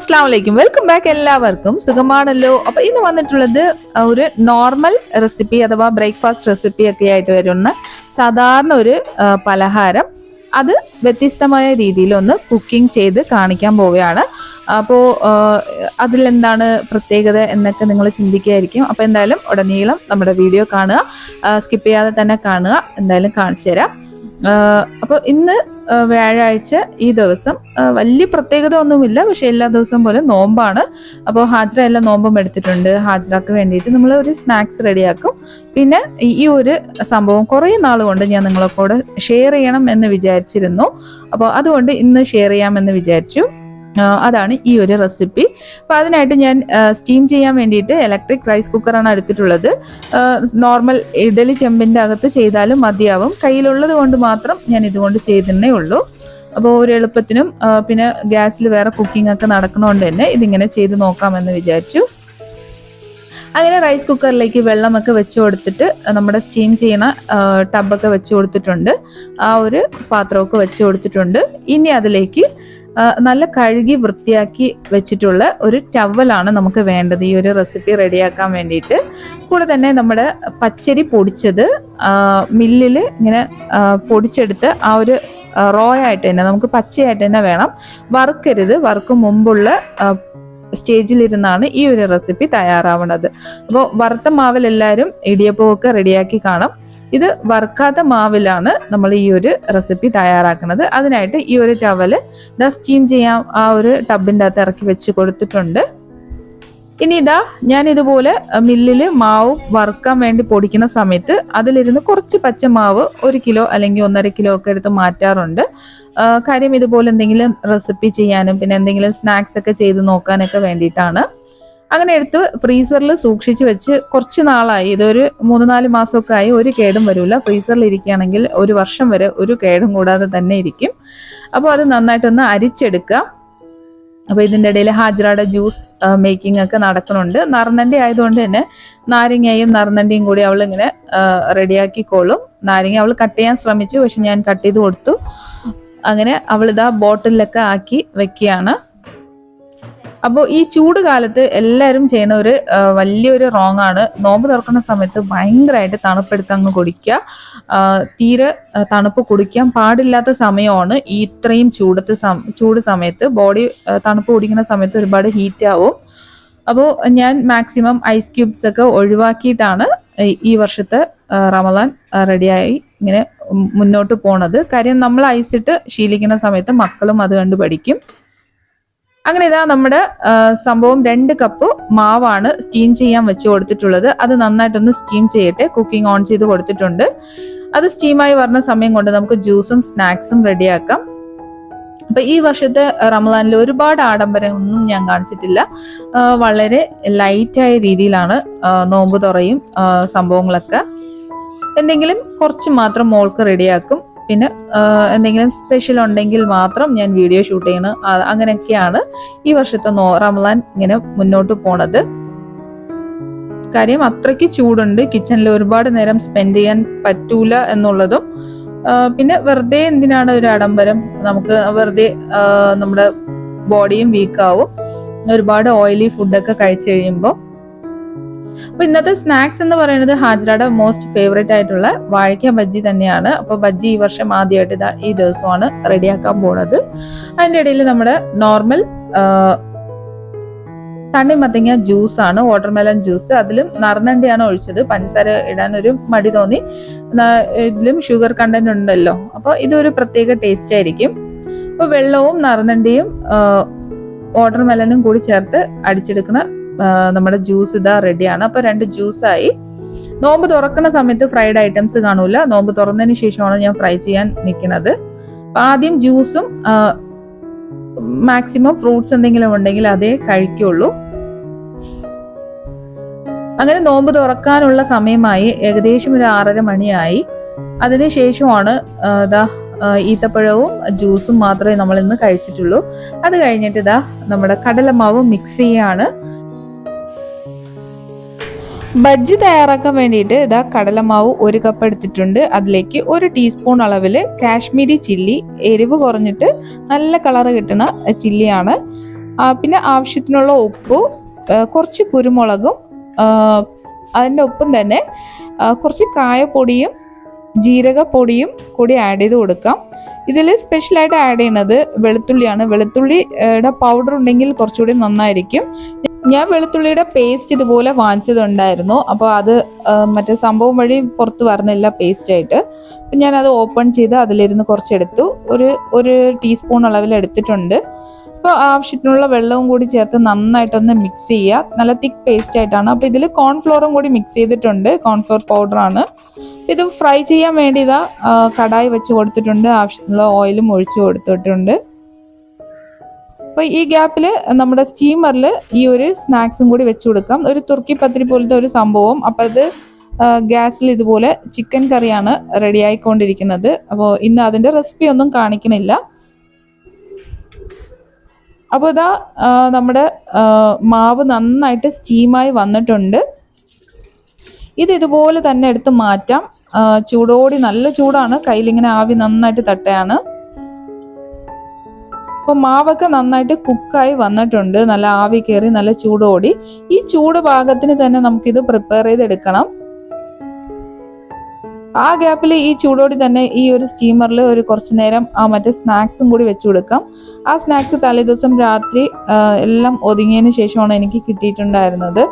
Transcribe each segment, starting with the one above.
അസ്സലാമലൈക്കും, welcome back. എല്ലാവർക്കും സുഖമാണല്ലോ. അപ്പൊ ഇന്ന് വന്നിട്ടുള്ളത് ഒരു നോർമൽ റെസിപ്പി അഥവാ ബ്രേക്ക്ഫാസ്റ്റ് റെസിപ്പി ഒക്കെ ആയിട്ട് വരുന്ന സാധാരണ ഒരു പലഹാരം, അത് വ്യത്യസ്തമായ രീതിയിൽ ഒന്ന് കുക്കിംഗ് ചെയ്ത് കാണിക്കാൻ പോവുകയാണ്. അപ്പോൾ അതിലെന്താണ് പ്രത്യേകത എന്നൊക്കെ നിങ്ങൾ ചിന്തിക്കുകയായിരിക്കും. അപ്പോൾ എന്തായാലും ഉടനീളം നമ്മുടെ വീഡിയോ കാണുക, സ്കിപ്പ് ചെയ്യാതെ തന്നെ കാണുക. എന്തായാലും കാണിച്ചു തരാം. അപ്പോൾ ഇന്ന് വ്യാഴാഴ്ച, ഈ ദിവസം വലിയ പ്രത്യേകത ഒന്നുമില്ല, പക്ഷെ എല്ലാ ദിവസവും പോലെ നോമ്പാണ്. അപ്പോൾ ഹാജ്ര എല്ലാം നോമ്പും എടുത്തിട്ടുണ്ട്. ഹാജ്രക്ക് വേണ്ടിയിട്ട് നമ്മൾ ഒരു സ്നാക്സ് റെഡിയാക്കും. പിന്നെ ഈ ഒരു സംഭവം കുറേ നാൾ കൊണ്ട് ഞാൻ നിങ്ങളെക്കൂടെ ഷെയർ ചെയ്യണം എന്ന് വിചാരിച്ചിരുന്നു. അപ്പോൾ അതുകൊണ്ട് ഇന്ന് ഷെയർ ചെയ്യാമെന്ന് വിചാരിച്ചു. അതാണ് ഈ ഒരു റെസിപ്പി. അപ്പോൾ അതിനായിട്ട് ഞാൻ സ്റ്റീം ചെയ്യാൻ വേണ്ടിയിട്ട് ഇലക്ട്രിക് റൈസ് കുക്കറാണ് എടുത്തിട്ടുള്ളത്. നോർമൽ ഇഡലി ചെമ്പിൻ്റെ അകത്ത് ചെയ്താലും മതിയാവും. കയ്യിലുള്ളത് കൊണ്ട് മാത്രം ഞാൻ ഇതുകൊണ്ട് ചെയ്തേ ഉള്ളൂ. അപ്പോൾ ഒരു എളുപ്പത്തിനും പിന്നെ ഗ്യാസിൽ വേറെ കുക്കിംഗ് ഒക്കെ നടക്കണോണ്ട് തന്നെ ഇതിങ്ങനെ ചെയ്ത് നോക്കാമെന്ന് വിചാരിച്ചു. അങ്ങനെ റൈസ് കുക്കറിലേക്ക് വെള്ളമൊക്കെ വെച്ച് കൊടുത്തിട്ട് നമ്മുടെ സ്റ്റീം ചെയ്യണ ടബൊക്കെ വെച്ച് കൊടുത്തിട്ടുണ്ട്. ആ ഒരു പാത്രമൊക്കെ വെച്ച് കൊടുത്തിട്ടുണ്ട്. ഇനി അതിലേക്ക് നല്ല കഴുകി വൃത്തിയാക്കി വെച്ചിട്ടുള്ള ഒരു ടവലാണ് നമുക്ക് വേണ്ടത് ഈ ഒരു റെസിപ്പി റെഡിയാക്കാൻ വേണ്ടിയിട്ട്. കൂടെ തന്നെ നമ്മുടെ പച്ചരി പൊടിച്ചത് മില്ലിൽ ഇങ്ങനെ പൊടിച്ചെടുത്ത് ആ ഒരു റോ ആയിട്ട് തന്നെ, നമുക്ക് പച്ചയായിട്ട് തന്നെ വേണം, വറുക്കരുത്. വറുക്കും മുമ്പുള്ള സ്റ്റേജിലിരുന്നാണ് ഈ ഒരു റെസിപ്പി തയ്യാറാവുന്നത്. അപ്പോൾ വറുത്ത മാവിൽ എല്ലാവരും ഇടിയപ്പമൊക്കെ റെഡിയാക്കി കാണാം. ഇത് വറുക്കാത്ത മാവിലാണ് നമ്മൾ ഈ ഒരു റെസിപ്പി തയ്യാറാക്കുന്നത്. അതിനായിട്ട് ഈ ഒരു ടവല് സ്റ്റീം ചെയ്യാൻ ആ ഒരു ടബിൻ്റെ അകത്ത് ഇറക്കി വെച്ച് കൊടുത്തിട്ടുണ്ട്. ഇനി ഇതാ ഞാൻ ഇതുപോലെ മില്ലിൽ മാവ് വറുക്കാൻ വേണ്ടി പൊടിക്കുന്ന സമയത്ത് അതിലിരുന്ന് കുറച്ച് പച്ചമാവ് 1 കിലോ അല്ലെങ്കിൽ 1.5 കിലോ ഒക്കെ എടുത്ത് മാറ്റാറുണ്ട്. കാര്യം ഇതുപോലെ എന്തെങ്കിലും റെസിപ്പി ചെയ്യാനും പിന്നെ എന്തെങ്കിലും സ്നാക്സ് ഒക്കെ ചെയ്ത് നോക്കാനൊക്കെ വേണ്ടിയിട്ടാണ്. അങ്ങനെ എടുത്ത് ഫ്രീസറിൽ സൂക്ഷിച്ച് വെച്ച് കുറച്ച് നാളായി, ഇതൊരു 3-4 മാസമൊക്കെ ആയി. ഒരു കേടും വരില്ല. ഫ്രീസറിൽ ഇരിക്കുകയാണെങ്കിൽ 1 വർഷം വരെ ഒരു കേടും കൂടാതെ തന്നെ ഇരിക്കും. അപ്പോൾ അത് നന്നായിട്ടൊന്ന് അരിച്ചെടുക്കുക. അപ്പോൾ ഇതിൻ്റെ ഇടയിൽ ഹാജ്രയുടെ ജ്യൂസ് മേക്കിംഗ് ഒക്കെ നടക്കുന്നുണ്ട്. നറുനണ്ടി ആയതുകൊണ്ട് തന്നെ നാരങ്ങയും നറുനണ്ടിയും കൂടി അവൾ ഇങ്ങനെ റെഡിയാക്കിക്കോളും. നാരങ്ങ അവൾ കട്ട് ചെയ്യാൻ ശ്രമിച്ചു, പക്ഷെ ഞാൻ കട്ട് ചെയ്ത് കൊടുത്തു. അങ്ങനെ അവളിതാ ബോട്ടിലൊക്കെ ആക്കി വെക്കുകയാണ്. അപ്പോൾ ഈ ചൂട് കാലത്ത് എല്ലാവരും ചെയ്യുന്ന ഒരു വലിയൊരു റോങ് ആണ്, നോമ്പ് തുറക്കുന്ന സമയത്ത് ഭയങ്കരമായിട്ട് തണുപ്പെടുത്ത് അങ്ങ് കുടിക്കുക. തീരെ തണുപ്പ് കുടിക്കാൻ പാടില്ലാത്ത സമയമാണ് ഈ ഇത്രയും ചൂട് സമയത്ത്. ബോഡി തണുപ്പ് കുടിക്കുന്ന സമയത്ത് ഒരുപാട് ഹീറ്റ് ആവും. അപ്പോൾ ഞാൻ മാക്സിമം ഐസ് ക്യൂബ്സ് ഒക്കെ ഒഴിവാക്കിയിട്ടാണ് ഈ വർഷത്തെ റമദാൻ റെഡിയായി ഇങ്ങനെ മുന്നോട്ട് പോണത്. കാര്യം നമ്മൾ ഐസിട്ട് ശീലിക്കുന്ന സമയത്ത് മക്കളും അത് കണ്ട് പഠിക്കും. അങ്ങനെ ഇതാ നമ്മുടെ സംഭവം 2 കപ്പ് മാവാണ് സ്റ്റീം ചെയ്യാൻ വെച്ച് കൊടുത്തിട്ടുള്ളത്. അത് നന്നായിട്ടൊന്ന് സ്റ്റീം ചെയ്യട്ടെ. കുക്കിംഗ് ഓൺ ചെയ്ത് കൊടുത്തിട്ടുണ്ട്. അത് സ്റ്റീമായി വരുന്ന സമയം കൊണ്ട് നമുക്ക് ജ്യൂസും സ്നാക്സും റെഡിയാക്കാം. അപ്പൊ ഈ വർഷത്തെ റമദാനിൽ ഒരുപാട് ആഡംബരമൊന്നും ഞാൻ കാണിച്ചിട്ടില്ല. വളരെ ലൈറ്റായ രീതിയിലാണ് നോമ്പ് തുറയും സംഭവങ്ങളൊക്കെ. എന്തെങ്കിലും കുറച്ച് മാത്രം മോൾക്ക് റെഡിയാക്കും. പിന്നെ എന്തെങ്കിലും സ്പെഷ്യൽ ഉണ്ടെങ്കിൽ മാത്രം ഞാൻ വീഡിയോ ഷൂട്ട് ചെയ്യണം. അങ്ങനെയൊക്കെയാണ് ഈ വർഷത്തെ റമദാൻ ഇങ്ങനെ മുന്നോട്ട് പോണത്. കാര്യം അത്രയ്ക്ക് ചൂടുണ്ട്. കിച്ചണിൽ ഒരുപാട് നേരം സ്പെൻഡ് ചെയ്യാൻ പറ്റൂല എന്നുള്ളതും, പിന്നെ വെറുതെ എന്തിനാണ് ഒരു ആഡംബരം, നമുക്ക് വെറുതെ നമ്മുടെ ബോഡിയും വീക്കാവും ഒരുപാട് ഓയിലി ഫുഡൊക്കെ കഴിച്ചു കഴിയുമ്പോൾ. അപ്പൊ ഇന്നത്തെ സ്നാക്സ് എന്ന് പറയുന്നത് ഹാജ്രയുടെ മോസ്റ്റ് ഫേവറേറ്റ് ആയിട്ടുള്ള വാഴയ്ക്ക ബജ്ജി തന്നെയാണ്. അപ്പൊ ബജ്ജി ഈ വർഷം ആദ്യമായിട്ട് ഈ ദിവസമാണ് റെഡിയാക്കാൻ പോണത്. അതിൻ്റെ ഇടയിൽ നമ്മുടെ നോർമൽ തണ്ണിമത്തങ്ങ ജ്യൂസ് ആണ്, വാട്ടർമെലൺ ജ്യൂസ്. അതിലും നറുനണ്ടിയാണ് ഒഴിച്ചത്. പഞ്ചസാര ഇടാൻ ഒരു മടി തോന്നി. ഇതിലും ഷുഗർ കണ്ടന്റ് ഉണ്ടല്ലോ, അപ്പൊ ഇതൊരു പ്രത്യേക ടേസ്റ്റ് ആയിരിക്കും. അപ്പൊ വെള്ളവും നറുനണ്ടിയും വാട്ടർമെലനും കൂടി ചേർത്ത് അടിച്ചെടുക്കുന്ന നമ്മുടെ ജ്യൂസ് ഇതാ റെഡിയാണ്. അപ്പൊ 2 ജ്യൂസായി. നോമ്പ് തുറക്കുന്ന സമയത്ത് ഫ്രൈഡ് ഐറ്റംസ് കാണൂല. നോമ്പ് തുറന്നതിന് ശേഷമാണ് ഞാൻ ഫ്രൈ ചെയ്യാൻ നിൽക്കുന്നത്. അപ്പൊ ആദ്യം ജ്യൂസും മാക്സിമം ഫ്രൂട്ട്സ് എന്തെങ്കിലും ഉണ്ടെങ്കിൽ അതേ കഴിക്കുള്ളൂ. അങ്ങനെ നോമ്പ് തുറക്കാനുള്ള സമയമായി. ഏകദേശം ഒരു 6:30 മണിയായി. അതിനുശേഷമാണ് ഈത്തപ്പഴവും ജ്യൂസും മാത്രമേ നമ്മൾ ഇന്ന് കഴിച്ചിട്ടുള്ളൂ. അത് കഴിഞ്ഞിട്ട് ഇതാ നമ്മുടെ കടലമാവ് മിക്സ് ചെയ്യാണ്. ബജ്ജി തയ്യാറാക്കാൻ വേണ്ടിയിട്ട് ഇതാ കടലമാവ് 1 കപ്പ് എടുത്തിട്ടുണ്ട്. അതിലേക്ക് 1 ടീസ്പൂൺ അളവിൽ കാശ്മീരി ചില്ലി, എരിവ് കുറഞ്ഞിട്ട് നല്ല കളറ് കിട്ടുന്ന ചില്ലിയാണ്. പിന്നെ ആവശ്യത്തിനുള്ള ഉപ്പ്, കുറച്ച് കുരുമുളകും, അതിൻ്റെ ഒപ്പം തന്നെ കുറച്ച് കായപ്പൊടിയും ജീരകപ്പൊടിയും കൂടി ആഡ് ചെയ്ത് കൊടുക്കാം. ഇതിൽ സ്പെഷ്യലായിട്ട് ആഡ് ചെയ്യുന്നത് വെളുത്തുള്ളിയാണ്. വെളുത്തുള്ളിയുടെ പൗഡർ ഉണ്ടെങ്കിൽ കുറച്ചുകൂടി നന്നായിരിക്കും. ഞാൻ വെളുത്തുള്ളിയുടെ പേസ്റ്റ് ഇതുപോലെ വാങ്ങിച്ചതുണ്ടായിരുന്നു. അപ്പോൾ അത് മറ്റേ സംഭവം വഴി പുറത്ത് വരുന്നില്ല പേസ്റ്റായിട്ട്. അപ്പം ഞാനത് ഓപ്പൺ ചെയ്ത് അതിലിരുന്ന് കുറച്ചെടുത്തു. ഒരു ടീസ്പൂൺ അളവിൽ എടുത്തിട്ടുണ്ട്. അപ്പോൾ ആവശ്യത്തിനുള്ള വെള്ളവും കൂടി ചേർത്ത് നന്നായിട്ടൊന്ന് മിക്സ് ചെയ്യുക. നല്ല തിക്ക് പേസ്റ്റ് ആയിട്ടാണ്. അപ്പോൾ ഇതിൽ കോൺഫ്ലോറും കൂടി മിക്സ് ചെയ്തിട്ടുണ്ട്. കോൺഫ്ലോർ പൗഡറാണ്. ഇത് ഫ്രൈ ചെയ്യാൻ വേണ്ടി ഇതാ കടായി വെച്ച് കൊടുത്തിട്ടുണ്ട്. ആവശ്യത്തിനുള്ള ഓയിലും ഒഴിച്ച് കൊടുത്തിട്ടുണ്ട്. അപ്പോൾ ഈ ഗ്യാപ്പിൽ നമ്മുടെ സ്റ്റീമറിൽ ഈ ഒരു സ്നാക്സും കൂടി വെച്ച് കൊടുക്കാം. ഒരു തുർക്കി പത്തിരി പോലത്തെ ഒരു സംഭവം. അപ്പോൾ അത് ഗ്യാസിൽ ഇതുപോലെ ചിക്കൻ കറിയാണ് റെഡി ആയിക്കൊണ്ടിരിക്കുന്നത്. അപ്പോൾ ഇന്ന് അതിൻ്റെ റെസിപ്പി ഒന്നും കാണിക്കണില്ല. അപ്പോൾ ഇതാ നമ്മുടെ മാവ് നന്നായിട്ട് സ്റ്റീമായി വന്നിട്ടുണ്ട്. ഇതുപോലെ തന്നെ എടുത്ത് മാറ്റാം. ചൂടോടി, നല്ല ചൂടാണ്, കയ്യിലിങ്ങനെ ആവി നന്നായിട്ട് തട്ടയാണ്. അപ്പോൾ മാവൊക്കെ നന്നായിട്ട് കുക്കായി വന്നിട്ടുണ്ട്. നല്ല ആവി കയറി നല്ല ചൂടോടി. ഈ ചൂട് പാകത്തിന് തന്നെ നമുക്കിത് പ്രിപ്പയർ ചെയ്തെടുക്കണം. ആ ഗ്യാപ്പിൽ ഈ ചൂടോടി തന്നെ ഈ ഒരു സ്റ്റീമറിൽ ഒരു കുറച്ച് നേരം മറ്റേ സ്നാക്സും കൂടി വെച്ച് കൊടുക്കാം. ആ സ്നാക്സ് തലേദിവസം രാത്രി എല്ലാം ഒതുങ്ങിയതിന് ശേഷമാണ് എനിക്ക് കിട്ടിയിട്ടുണ്ടായിരുന്നത്.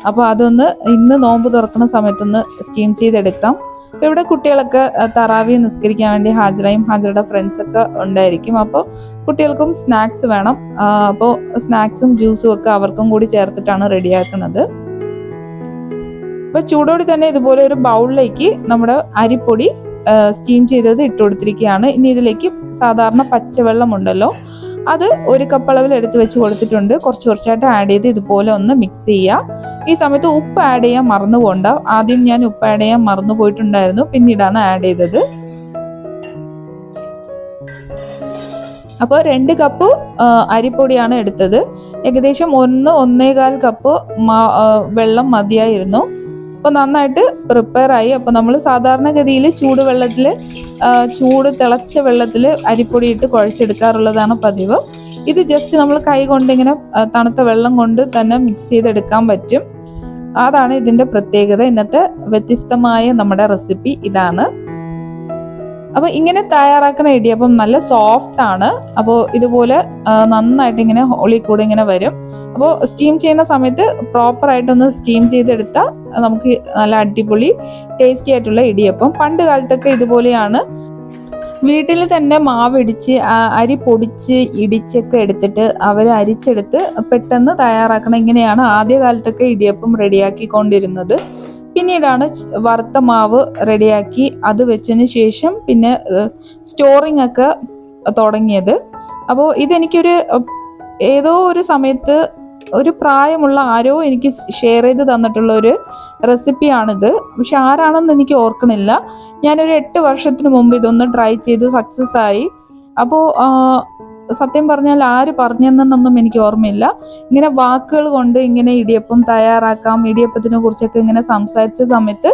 അപ്പോൾ അതൊന്ന് ഇന്ന് നോമ്പ് തുറക്കുന്ന സമയത്തൊന്ന് സ്റ്റീം ചെയ്തെടുക്കാം. അപ്പോൾ ഇവിടെ കുട്ടികളൊക്കെ തറാവി നിസ്കരിക്കാൻ വേണ്ടി ഹാജറയും ഹാജറയുടെ ഫ്രണ്ട്സൊക്കെ ഉണ്ടായിരിക്കും. അപ്പോൾ കുട്ടികൾക്കും സ്നാക്സ് വേണം. അപ്പോൾ സ്നാക്സും ജ്യൂസും ഒക്കെ അവർക്കും കൂടി ചേർത്തിട്ടാണ് റെഡിയാക്കുന്നത്. അപ്പോൾ ചൂടോടി തന്നെ ഇതുപോലെ ഒരു ബൗളിലേക്ക് നമ്മുടെ അരിപ്പൊടി സ്റ്റീം ചെയ്തത് ഇട്ട് കൊടുത്തിരിക്കുകയാണ്. ഇനി ഇതിലേക്ക് സാധാരണ പച്ചവെള്ളം ഉണ്ടല്ലോ, അത് ഒരു കപ്പ് അളവിൽ എടുത്ത് വെച്ച് കൊടുത്തിട്ടുണ്ട്. കുറച്ച് കുറച്ചായിട്ട് ആഡ് ചെയ്ത് ഇതുപോലെ ഒന്ന് മിക്സ് ചെയ്യുക. ഈ സമയത്ത് ഉപ്പ് ആഡ് ചെയ്യാൻ മറന്നു പോകണ്ട. ആദ്യം ഞാൻ ഉപ്പ് ആഡ് ചെയ്യാൻ മറന്നു പോയിട്ടുണ്ടായിരുന്നു, പിന്നീടാണ് ആഡ് ചെയ്തത്. അപ്പോൾ 2 കപ്പ് അരിപ്പൊടിയാണ് എടുത്തത്. ഏകദേശം 1-1.25 കപ്പ് വെള്ളം മതിയായിരുന്നു. അപ്പോൾ നന്നായിട്ട് പ്രിപ്പയർ ആയി. അപ്പോൾ നമ്മൾ സാധാരണഗതിയിൽ തിളച്ച വെള്ളത്തിൽ അരിപ്പൊടി ഇട്ട് കുഴച്ചെടുക്കാറുള്ളതാണ് പതിവ്. ഇത് ജസ്റ്റ് നമ്മൾ കൈ കൊണ്ട് ഇങ്ങനെ തണുത്ത വെള്ളം കൊണ്ട് തന്നെ മിക്സ് ചെയ്തെടുക്കാൻ പറ്റും. അതാണ് ഇതിന്റെ പ്രത്യേകത. ഇന്നത്തെ വ്യത്യസ്തമായ നമ്മുടെ റെസിപ്പി ഇതാണ്. അപ്പോൾ ഇങ്ങനെ തയ്യാറാക്കുന്ന ഇടിയപ്പം നല്ല സോഫ്റ്റ് ആണ്. അപ്പോൾ ഇതുപോലെ നന്നായിട്ട് ഇങ്ങനെ ഹോളി കൂടെ ഇങ്ങനെ വരും. അപ്പോൾ സ്റ്റീം ചെയ്യുന്ന സമയത്ത് പ്രോപ്പർ ആയിട്ടൊന്ന് സ്റ്റീം ചെയ്തെടുത്താൽ നമുക്ക് നല്ല അടിപൊളി ടേസ്റ്റി ആയിട്ടുള്ള ഇടിയപ്പം. പണ്ട് കാലത്തൊക്കെ ഇതുപോലെയാണ് വീട്ടിൽ തന്നെ മാവിടിച്ച് അരി പൊടിച്ച് ഇടിച്ചൊക്കെ എടുത്തിട്ട് അവർ അരിച്ചെടുത്ത് പെട്ടെന്ന് തയ്യാറാക്കണം. ഇങ്ങനെയാണ് ആദ്യ കാലത്തൊക്കെ ഇടിയപ്പം റെഡിയാക്കിക്കൊണ്ടിരുന്നത്. പിന്നീടാണ് വറുത്ത മാവ് റെഡിയാക്കി അത് വെച്ചതിന് ശേഷം പിന്നെ സ്റ്റോറിങ് ഒക്കെ തുടങ്ങിയത്. അപ്പോൾ ഇതെനിക്കൊരു ഏതോ ഒരു സമയത്ത് ഒരു പ്രായമുള്ള ആരോ എനിക്ക് ഷെയർ ചെയ്ത് തന്നിട്ടുള്ള ഒരു റെസിപ്പിയാണിത്. പക്ഷെ ആരാണെന്ന് എനിക്ക് ഓർക്കണില്ല. ഞാനൊരു 8 വർഷത്തിന് മുമ്പ് ഇതൊന്ന് ട്രൈ ചെയ്തു, സക്സസ് ആയി. അപ്പോൾ സത്യം പറഞ്ഞാൽ ആര് പറഞ്ഞെന്നൊന്നും എനിക്ക് ഓർമ്മയില്ല. ഇങ്ങനെ വാക്കുകൾ കൊണ്ട് ഇങ്ങനെ ഇടിയപ്പം തയ്യാറാക്കാം, ഇടിയപ്പത്തിനെ കുറിച്ചൊക്കെ ഇങ്ങനെ സംസാരിച്ച സമയത്ത്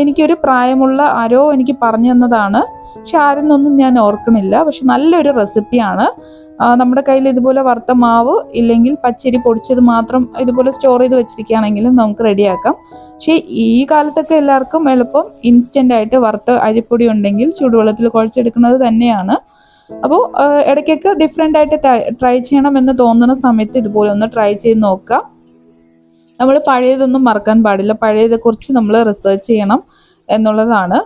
എനിക്കൊരു പ്രായമുള്ള ആരോ എനിക്ക് പറഞ്ഞു തന്നതാണ്. പക്ഷെ ആരെന്നൊന്നും ഞാൻ ഓർക്കണില്ല. പക്ഷെ നല്ലൊരു റെസിപ്പിയാണ്. നമ്മുടെ കയ്യിൽ ഇതുപോലെ വറുത്ത മാവ് ഇല്ലെങ്കിൽ പച്ചരി പൊടിച്ചത് മാത്രം ഇതുപോലെ സ്റ്റോർ ചെയ്ത് വെച്ചിരിക്കുകയാണെങ്കിലും നമുക്ക് റെഡിയാക്കാം. പക്ഷേ ഈ കാലത്തൊക്കെ എല്ലാവർക്കും എളുപ്പം ഇൻസ്റ്റന്റ് ആയിട്ട് വറുത്ത അരിപ്പൊടി ഉണ്ടെങ്കിൽ ചൂടുവെള്ളത്തിൽ കുഴച്ചെടുക്കുന്നത് തന്നെയാണ്. അപ്പോൾ ഇടയ്ക്കൊക്കെ ഡിഫറെൻ്റ് ആയിട്ട് ട്രൈ ചെയ്യണം എന്ന് തോന്നുന്ന സമയത്ത് ഇതുപോലെ ഒന്ന് ട്രൈ ചെയ്ത് നോക്കുക. നമ്മൾ പഴയതൊന്നും മറക്കാൻ പാടില്ല. പഴയതെക്കുറിച്ച് നമ്മൾ റിസർച്ച് ചെയ്യണം എന്നുള്ളതാണ്.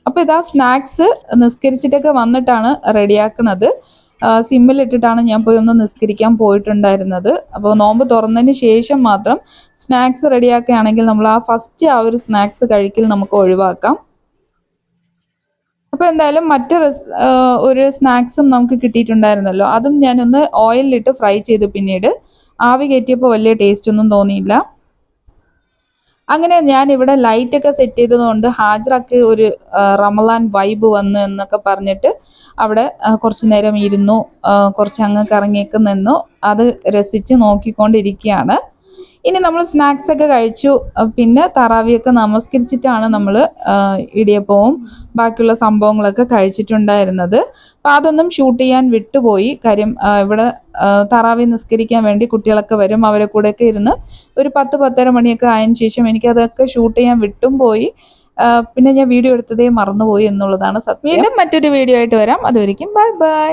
അപ്പോൾ ഇതാ സ്നാക്സ് നിസ്കരിച്ചിട്ടൊക്കെ വന്നിട്ടാണ് റെഡിയാക്കുന്നത്. സിമ്മിലിട്ടിട്ടാണ് ഞാൻ പോയി ഒന്ന് നിസ്കരിക്കാൻ പോയിട്ടുണ്ടായിരുന്നത്. അപ്പോൾ നോമ്പ് തുറന്നതിന് ശേഷം മാത്രം സ്നാക്സ് റെഡിയാക്കുകയാണെങ്കിൽ നമ്മൾ ഫസ്റ്റ് ഒരു സ്നാക്സ് കഴിക്കൽ നമുക്ക് ഒഴിവാക്കാം. അപ്പോൾ എന്തായാലും ഒരു സ്നാക്സും നമുക്ക് കിട്ടിയിട്ടുണ്ടായിരുന്നല്ലോ, അതും ഞാനൊന്ന് ഓയിലിട്ട് ഫ്രൈ ചെയ്തു. പിന്നീട് ആവി കയറ്റിയപ്പോൾ വലിയ ടേസ്റ്റ് ഒന്നും തോന്നിയില്ല. അങ്ങനെ ഞാൻ ഇവിടെ ലൈറ്റൊക്കെ സെറ്റ് ചെയ്തതുകൊണ്ട് ഹാജറൊക്കെ ഒരു റമളാൻ വൈബ് വന്നു എന്നൊക്കെ പറഞ്ഞിട്ട് അവിടെ കുറച്ചു നേരം ഇരുന്നു, കുറച്ച് അങ്ങ് കറങ്ങിയൊക്കെ നിന്നു. അത് രസിച്ച് നോക്കിക്കൊണ്ടിരിക്കുകയാണ്. ഇനി നമ്മൾ സ്നാക്സ് ഒക്കെ കഴിച്ചു. പിന്നെ തറാവിയൊക്കെ നമസ്കരിച്ചിട്ടാണ് നമ്മൾ ഇടിയപ്പവും ബാക്കിയുള്ള സംഭവങ്ങളൊക്കെ കഴിച്ചിട്ടുണ്ടായിരുന്നത്. അപ്പം അതൊന്നും ഷൂട്ട് ചെയ്യാൻ വിട്ടുപോയി. കാര്യം ഇവിടെ തറാവി നിസ്കരിക്കാൻ വേണ്ടി കുട്ടികളൊക്കെ വരും. അവരെ കൂടെയൊക്കെ ഇരുന്ന് ഒരു 10-10:30 മണിയൊക്കെ ആയതിനു ശേഷം എനിക്കതൊക്കെ ഷൂട്ട് ചെയ്യാൻ വിട്ടും പോയി. പിന്നെ ഞാൻ വീഡിയോ എടുത്തതേ മറന്നുപോയി എന്നുള്ളതാണ് സത്യം. വീണ്ടും മറ്റൊരു വീഡിയോ ആയിട്ട് വരാം. അതുവരെയ്ക്കും ബൈ ബൈ.